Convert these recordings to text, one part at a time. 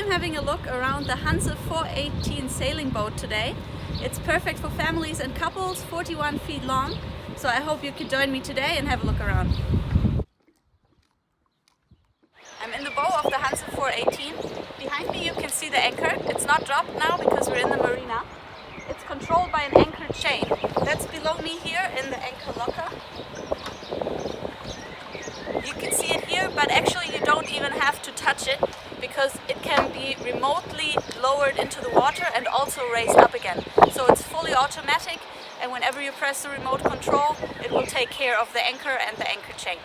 I'm having a look around the Hanse 418 sailing boat today. It's perfect for families and couples, 41 feet long, so I hope you can join me today and have a look around. I'm in the bow of the Hanse 418. Behind me you can see the anchor. It's not dropped now because we're in the marina. It's controlled by an anchor chain. That's below me here in the anchor locker. You can see it here, but actually you don't even have to touch it because it can be remotely lowered into the water and also raised up again. So it's fully automatic, and whenever you press the remote control, it will take care of the anchor and the anchor chain.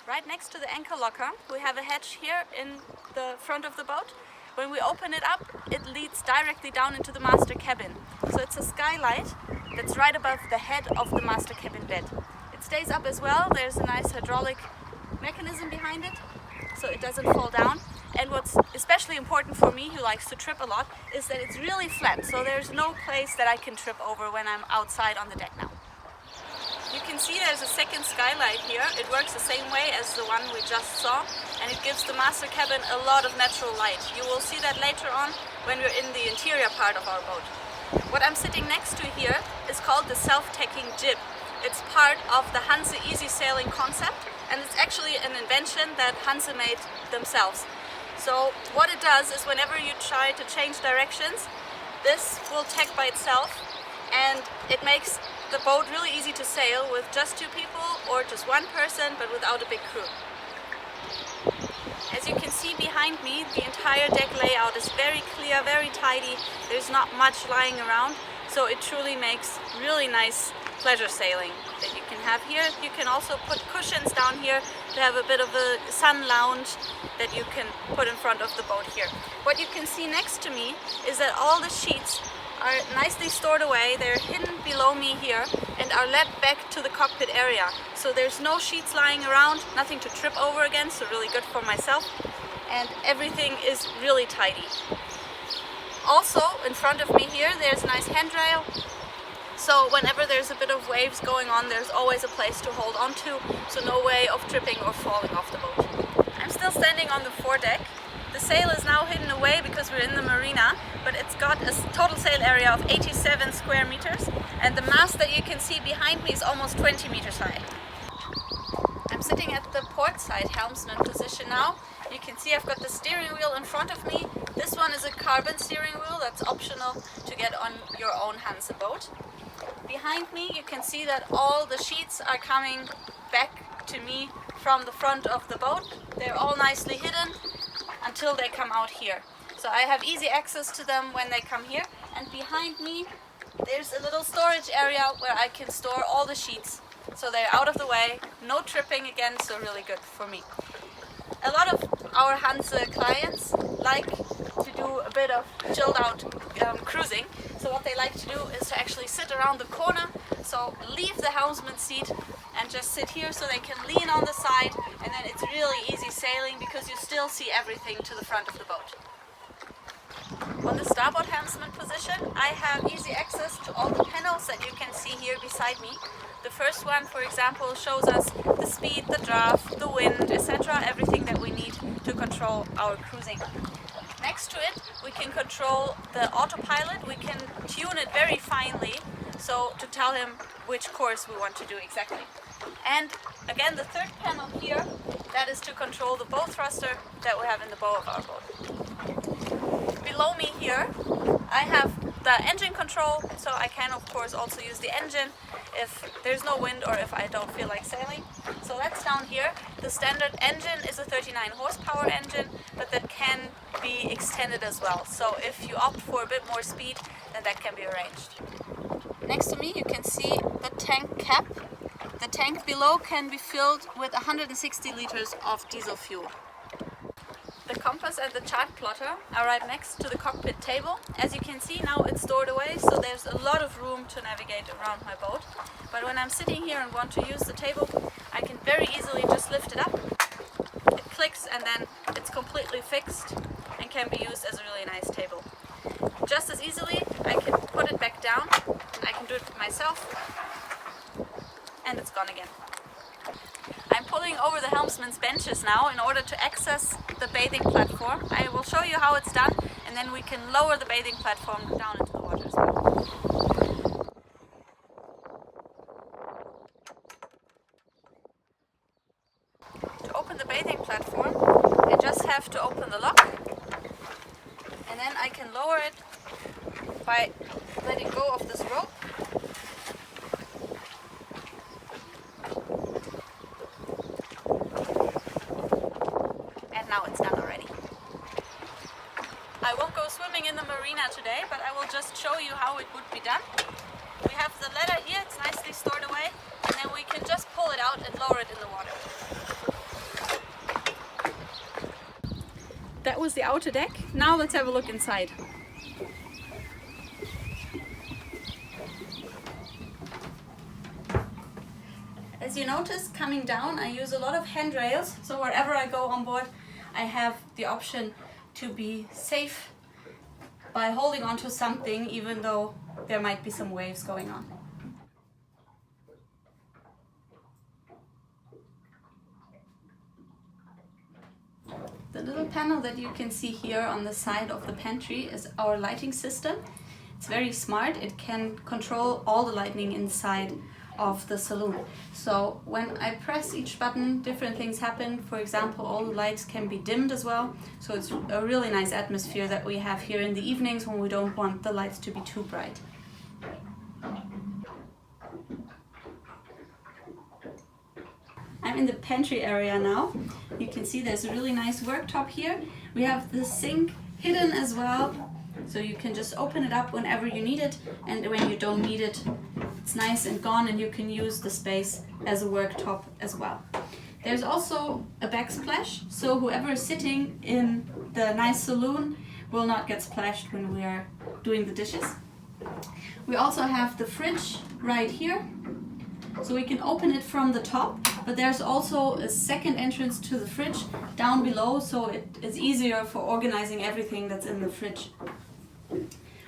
Right next to the anchor locker, we have a hatch here in the front of the boat. When we open it up, it leads directly down into the master cabin. So it's a skylight that's right above the head of the master cabin bed. It stays up as well. There's a nice hydraulic mechanism behind it, so it doesn't fall down. And what's especially important for me, who likes to trip a lot, is that it's really flat, so there's no place that I can trip over when I'm outside on the deck now. You can see there's a second skylight here. It works the same way as the one we just saw, and it gives the master cabin a lot of natural light. You will see that later on when we're in the interior part of our boat. What I'm sitting next to here is called the self-tacking jib. It's part of the Hanse easy sailing concept, and it's actually an invention that Hanse made themselves. So what it does is whenever you try to change directions, this will tack by itself, and it makes the boat really easy to sail with just two people or just one person, but without a big crew. As you can see behind me, the entire deck layout is very clear, very tidy. There's not much lying around, so it truly makes really nice pleasure sailing that you can have here. You can also put cushions down here to have a bit of a sun lounge that you can put in front of the boat here. What you can see next to me is that all the sheets are nicely stored away. They're hidden below me here and are led back to the cockpit area. So there's no sheets lying around, nothing to trip over again, so really good for myself. And everything is really tidy. Also, in front of me here, there's a nice handrail. So whenever there's a bit of waves going on, there's always a place to hold on to, so no way of tripping or falling off the boat. I'm still standing on the foredeck. The sail is now hidden away because we're in the marina, but it's got a total sail area of 87 square meters, and the mast that you can see behind me is almost 20 meters high. I'm sitting at the port side helmsman position now. You can see I've got the steering wheel in front of me. This one is a carbon steering wheel that's optional to get on your own Hanse boat. Behind me you can see that all the sheets are coming back to me from the front of the boat. They're all nicely hidden until they come out here. So I have easy access to them when they come here. And behind me there's a little storage area where I can store all the sheets. So they're out of the way, no tripping again, so really good for me. A lot of our Hanse clients like to do a bit of chilled out cruising. So what they like to do is to actually sit around the corner, so leave the helmsman seat and just sit here so they can lean on the side, and then it's really easy sailing because you still see everything to the front of the boat. On the starboard helmsman position, I have easy access to all the panels that you can see here beside me. The first one, for example, shows us the speed, the draft, the wind, etc., everything that we need to control our cruising. Next to it, we can control the autopilot. We can tune it very finely, so to tell him which course we want to do exactly. And again, the third panel here, that is to control the bow thruster that we have in the bow of our boat. Below me here, I have the engine control, so I can of course also use the engine if there's no wind or if I don't feel like sailing. So that's down here. The standard engine is a 39 horsepower engine, but that can be extended as well. So if you opt for a bit more speed, then that can be arranged. Next to me you can see the tank cap. The tank below can be filled with 160 liters of diesel fuel. The compass and the chart plotter are right next to the cockpit table. As you can see now it's stored away, so there's a lot of room to navigate around my boat. But when I'm sitting here and want to use the table, I can very easily just lift it up. It clicks and then it's completely fixed and can be used as a really nice table. Just as easily I can put it back down, and I can do it myself, and it's gone again. I'm pulling pulling over the helmsman's benches now in order to access the bathing platform. I will show you how it's done, and then we can lower the bathing platform down into the water as well. To open the bathing platform, I just have to open the lock, and then I can lower it by letting go of this rope. And now it's done already. I won't go swimming in the marina today, but I will just show you how it would be done. We have the ladder here, it's nicely stored away, and then we can just pull it out and lower it in the water. That was the outer deck. Now let's have a look inside. As you notice, coming down, I use a lot of handrails, so wherever I go on board, I have the option to be safe by holding onto something, even though there might be some waves going on. The little panel that you can see here on the side of the pantry is our lighting system. It's very smart. It can control all the lighting inside of the saloon. So when I press each button, different things happen. For example, all the lights can be dimmed as well. So it's a really nice atmosphere that we have here in the evenings when we don't want the lights to be too bright. I'm in the pantry area now. You can see there's a really nice worktop here. We have the sink hidden as well, so you can just open it up whenever you need it, and when you don't need it, it's nice and gone, and you can use the space as a worktop as well. There's also a backsplash, so whoever is sitting in the nice saloon will not get splashed when we are doing the dishes. We also have the fridge right here, so we can open it from the top, but there's also a second entrance to the fridge down below, so it is easier for organizing everything that's in the fridge.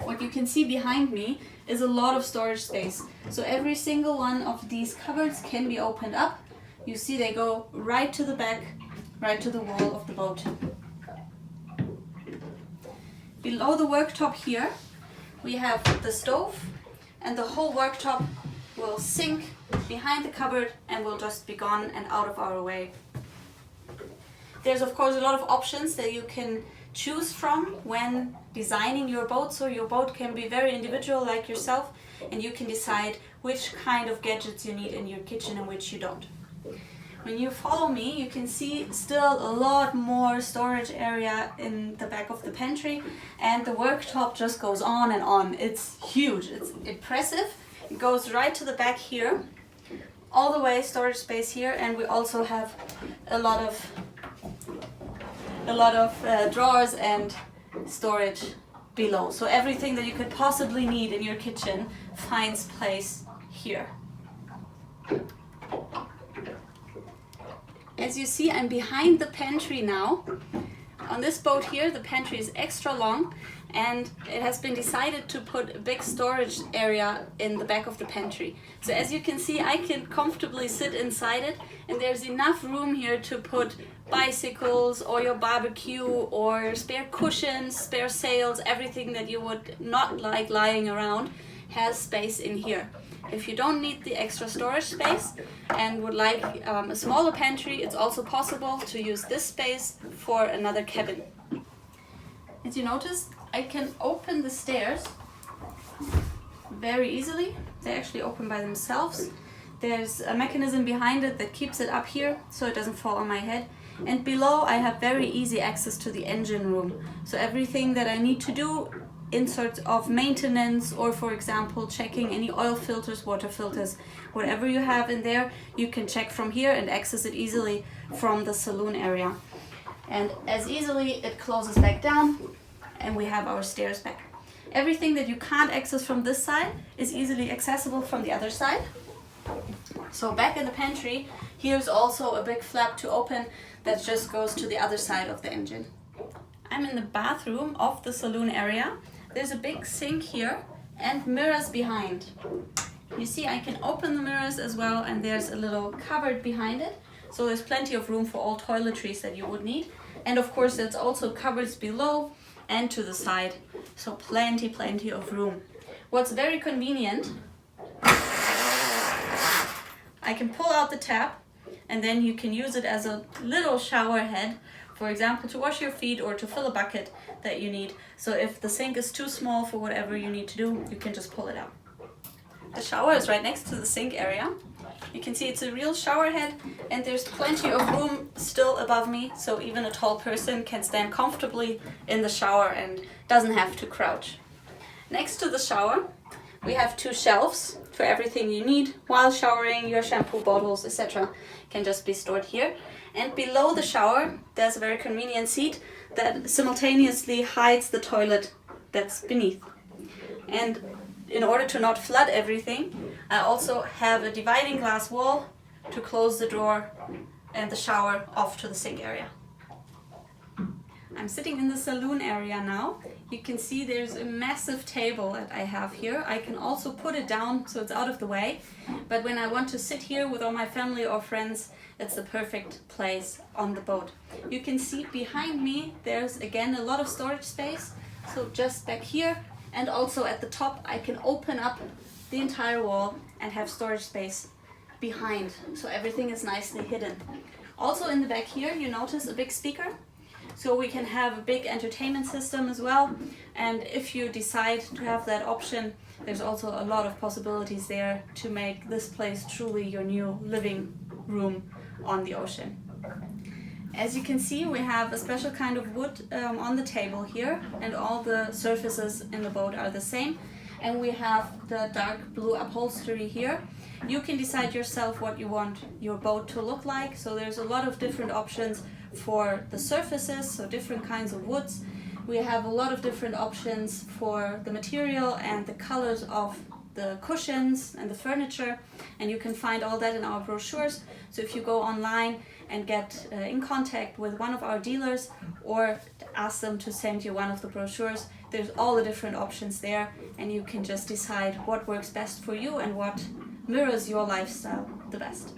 What you can see behind me is a lot of storage space. So every single one of these cupboards can be opened up. You see they go right to the back, right to the wall of the boat. Below the worktop here, we have the stove, and the whole worktop will sink behind the cupboard and will just be gone and out of our way. There's of course a lot of options that you can choose from when designing your boat, so your boat can be very individual like yourself, and you can decide which kind of gadgets you need in your kitchen and which you don't. When you follow me, you can see still a lot more storage area in the back of the pantry, and the worktop just goes on and on. It's huge, it's impressive. It goes right to the back here, all the way storage space here, and we also have a lot of drawers and storage below. So everything that you could possibly need in your kitchen finds place here. As you see, I'm behind the pantry now. On this boat here, the pantry is extra long, and it has been decided to put a big storage area in the back of the pantry. So as you can see, I can comfortably sit inside it, and there's enough room here to put bicycles or your barbecue or spare cushions, spare sails, everything that you would not like lying around has space in here. If you don't need the extra storage space and would like a smaller pantry, it's also possible to use this space for another cabin. As you notice, I can open the stairs very easily. They actually open by themselves. There's a mechanism behind it that keeps it up here so it doesn't fall on my head. And below I have very easy access to the engine room. So everything that I need to do in sorts of maintenance, or for example checking any oil filters, water filters, whatever you have in there, you can check from here and access it easily from the saloon area. And as easily it closes back down and we have our stairs back. Everything that you can't access from this side is easily accessible from the other side. So back in the pantry, here's also a big flap to open that just goes to the other side of the engine. I'm in the bathroom of the saloon area. There's a big sink here and mirrors behind. You see, I can open the mirrors as well, and there's a little cupboard behind it. So there's plenty of room for all toiletries that you would need. And of course, there's also cupboards below and to the side. So plenty of room. What's very convenient, I can pull out the tap and then you can use it as a little shower head, for example, to wash your feet or to fill a bucket that you need. So if the sink is too small for whatever you need to do, you can just pull it out. The shower is right next to the sink area. You can see it's a real shower head and there's plenty of room still above me, so even a tall person can stand comfortably in the shower and doesn't have to crouch. Next to the shower, we have 2 shelves for everything you need while showering. Your shampoo bottles, etc. can just be stored here. And below the shower, there's a very convenient seat that simultaneously hides the toilet that's beneath. And in order to not flood everything, I also have a dividing glass wall to close the door and the shower off to the sink area. I'm sitting in the saloon area now. You can see there's a massive table that I have here. I can also put it down so it's out of the way. But when I want to sit here with all my family or friends, it's the perfect place on the boat. You can see behind me there's again a lot of storage space. So just back here and also at the top I can open up the entire wall and have storage space behind. So everything is nicely hidden. Also in the back here you notice a big speaker. So we can have a big entertainment system as well, and if you decide to have that option, there's also a lot of possibilities there to make this place truly your new living room on the ocean. As you can see, we have a special kind of wood on the table here, and all the surfaces in the boat are the same. And we have the dark blue upholstery here. You can decide yourself what you want your boat to look like, so there's a lot of different options for the surfaces, so different kinds of woods. We have a lot of different options for the material and the colors of the cushions and the furniture, and you can find all that in our brochures. So if you go online and get in contact with one of our dealers or ask them to send you one of the brochures, there's all the different options there, and you can just decide what works best for you and what mirrors your lifestyle the best.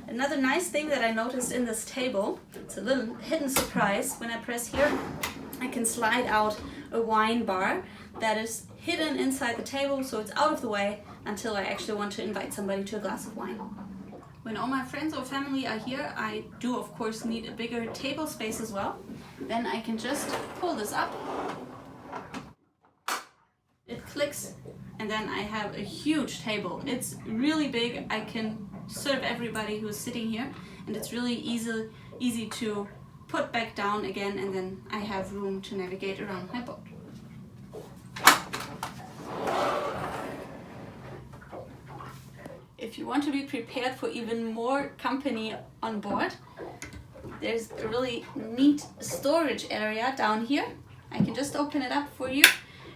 Another nice thing that I noticed in this table, it's a little hidden surprise. When I press here, I can slide out a wine bar that is hidden inside the table, so it's out of the way until I actually want to invite somebody to a glass of wine. When all my friends or family are here, I do of course need a bigger table space as well. Then I can just pull this up. It clicks, and then I have a huge table. It's really big. I can serve everybody who's sitting here, and it's really easy to put back down again, and then I have room to navigate around my boat. If you want to be prepared for even more company on board, there's a really neat storage area down here. I can just open it up for you,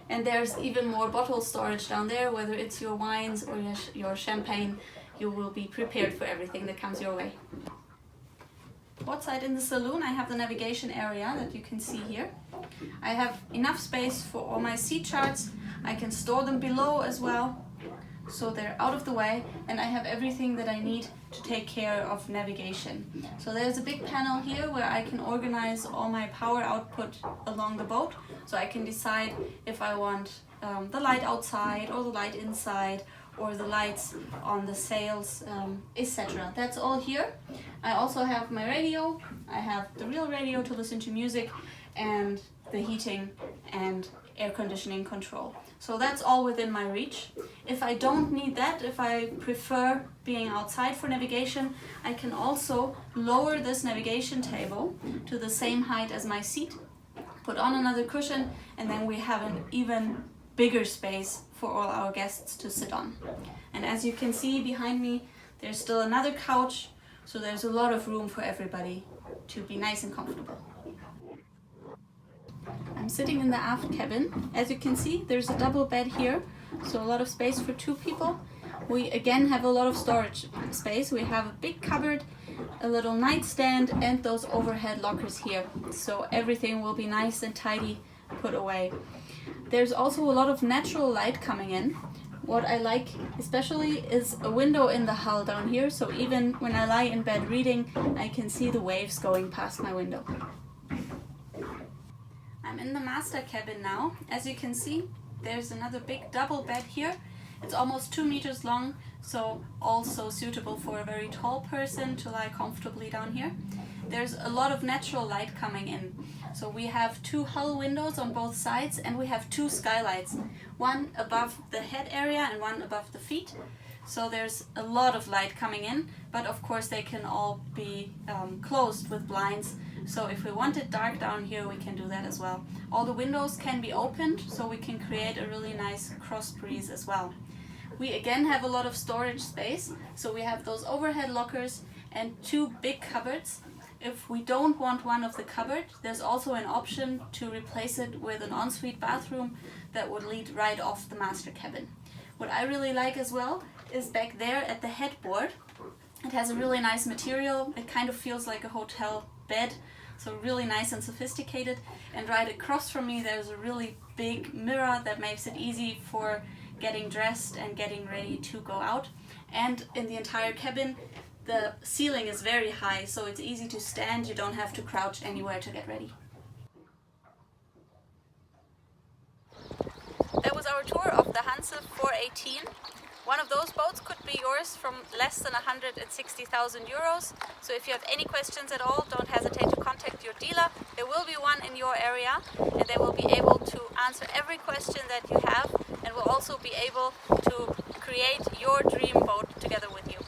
and there's even more bottle storage down there, whether it's your wines or your champagne. You will be prepared for everything that comes your way. Outside in the saloon, I have the navigation area that you can see here. I have enough space for all my sea charts. I can store them below as well, so they're out of the way, and I have everything that I need to take care of navigation. So there's a big panel here where I can organize all my power output along the boat, so I can decide if I want the light outside or the light inside, or the lights on the sails, etc. That's all here. I also have my radio. I have the real radio to listen to music, and the heating and air conditioning control. So that's all within my reach. If I don't need that, if I prefer being outside for navigation, I can also lower this navigation table to the same height as my seat, put on another cushion, and then we have an even bigger space for all our guests to sit on. And as you can see behind me, there's still another couch, so there's a lot of room for everybody to be nice and comfortable. I'm sitting in the aft cabin. As you can see, there's a double bed here, so a lot of space for 2 people. We again have a lot of storage space. We have a big cupboard, a little nightstand, and those overhead lockers here. So everything will be nice and tidy put away. There's also a lot of natural light coming in. what I like especially is a window in the hull down here, so even when I lie in bed reading, I can see the waves going past my window. I'm in the master cabin now. As you can see, there's another big double bed here. It's almost 2 meters long, so also suitable for a very tall person to lie comfortably down here. There's a lot of natural light coming in. So we have 2 hull windows on both sides, and we have 2 skylights, one above the head area and one above the feet. So there's a lot of light coming in, but of course they can all be closed with blinds. So if we want it dark down here, we can do that as well. All the windows can be opened, so we can create a really nice cross breeze as well. We again have a lot of storage space, so we have those overhead lockers and 2 big cupboards. If we don't want one of the cupboard, there's also an option to replace it with an ensuite bathroom that would lead right off the master cabin. What I really like as well is back there at the headboard. It has a really nice material. It kind of feels like a hotel bed, so really nice and sophisticated. And right across from me there's a really big mirror that makes it easy for getting dressed and getting ready to go out. And in the entire cabin, the ceiling is very high, so it's easy to stand. You don't have to crouch anywhere to get ready. That was our tour of the Hanse 418. One of those boats could be yours from less than 160,000 euros. So if you have any questions at all, don't hesitate to contact your dealer. There will be one in your area, and they will be able to answer every question that you have, and will also be able to create your dream boat together with you.